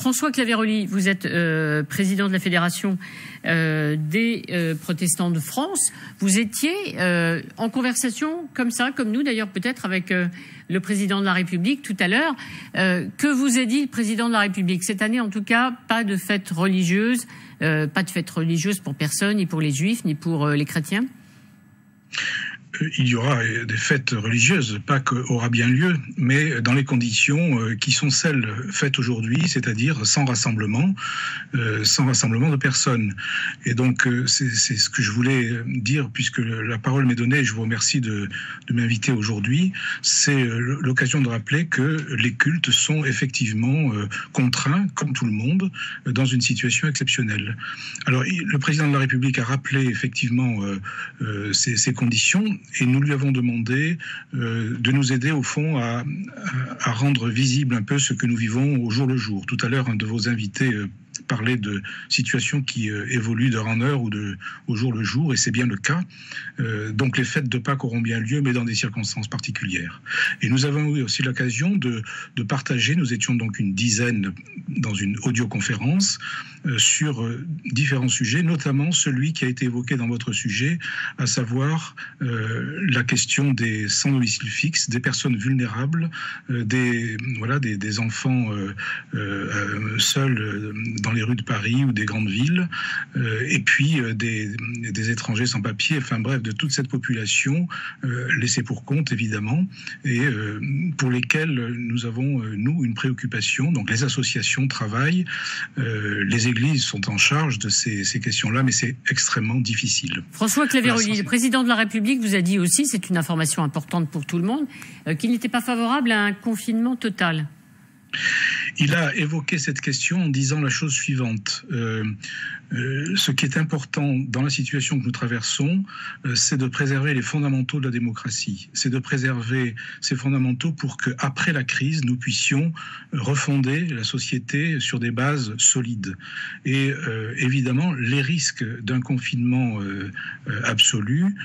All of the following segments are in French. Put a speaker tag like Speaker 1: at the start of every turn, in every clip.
Speaker 1: François Claveroli, vous êtes président de la Fédération des protestants de France. Vous étiez en conversation comme ça, comme nous d'ailleurs peut-être avec le président de la République tout à l'heure. Que vous a dit le président de la République? Cette année en tout cas, pas de fête religieuse, pour personne, ni pour les juifs, ni pour les chrétiens.
Speaker 2: Il y aura des fêtes religieuses, Pâques aura bien lieu, mais dans les conditions qui sont celles faites aujourd'hui, c'est-à-dire sans rassemblement de personnes. Et donc c'est ce que je voulais dire, puisque la parole m'est donnée, et je vous remercie de m'inviter aujourd'hui. C'est l'occasion de rappeler que les cultes sont effectivement contraints, comme tout le monde, dans une situation exceptionnelle. Alors le président de la République a rappelé effectivement ces conditions, et nous lui avons demandé de nous aider au fond à rendre visible un peu ce que nous vivons au jour le jour. Tout à l'heure, un de vos invités parlait de situations qui évoluent d'heure en heure ou au jour le jour, et c'est bien le cas. Donc les fêtes de Pâques auront bien lieu, mais dans des circonstances particulières. Et nous avons eu aussi l'occasion de partager, nous étions donc une dizaine dans une audioconférence sur différents sujets, notamment celui qui a été évoqué dans votre sujet, à savoir la question des sans domicile fixe, des personnes vulnérables, des enfants seuls dans les rues de Paris ou des grandes villes, et puis des étrangers sans papier, enfin bref, de toute cette population laissée pour compte évidemment, et pour lesquels nous avons, nous, une préoccupation. Donc les associations travaillent, les églises sont en charge de ces questions-là, mais c'est extrêmement difficile.
Speaker 1: François Claveroli, le président de la République vous a dit aussi, c'est une information importante pour tout le monde, qu'il n'était pas favorable à un confinement total.
Speaker 2: Il a évoqué cette question en disant la chose suivante. Ce qui est important dans la situation que nous traversons, c'est de préserver les fondamentaux de la démocratie. C'est de préserver ces fondamentaux pour qu'après la crise, nous puissions refonder la société sur des bases solides. Et évidemment, les risques d'un confinement absolu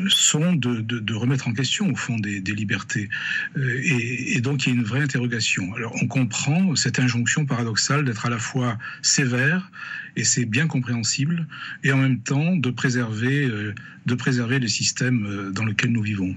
Speaker 2: sont de remettre en question, au fond, des libertés. Et donc, il y a une vraie interrogation. Alors, on comprend cette injonction paradoxale d'être à la fois sévère, et c'est bien compréhensible, et en même temps de préserver les systèmes dans lesquels nous vivons.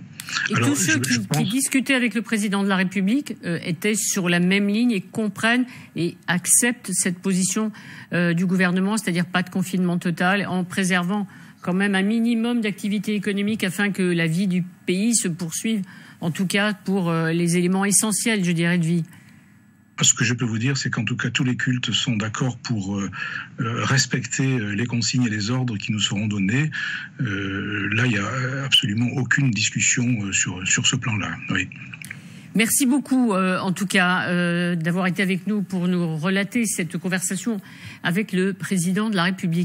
Speaker 1: Et alors, tous ceux qui discutaient avec le président de la République étaient sur la même ligne et comprennent et acceptent cette position du gouvernement, c'est-à-dire pas de confinement total, en préservant quand même un minimum d'activité économique afin que la vie du pays se poursuive, en tout cas pour les éléments essentiels, je dirais, de vie.
Speaker 2: Ce que je peux vous dire, c'est qu'en tout cas, tous les cultes sont d'accord pour respecter les consignes et les ordres qui nous seront donnés. Là, il n'y a absolument aucune discussion sur ce plan-là. Oui.
Speaker 1: Merci beaucoup, en tout cas, d'avoir été avec nous pour nous relater cette conversation avec le président de la République.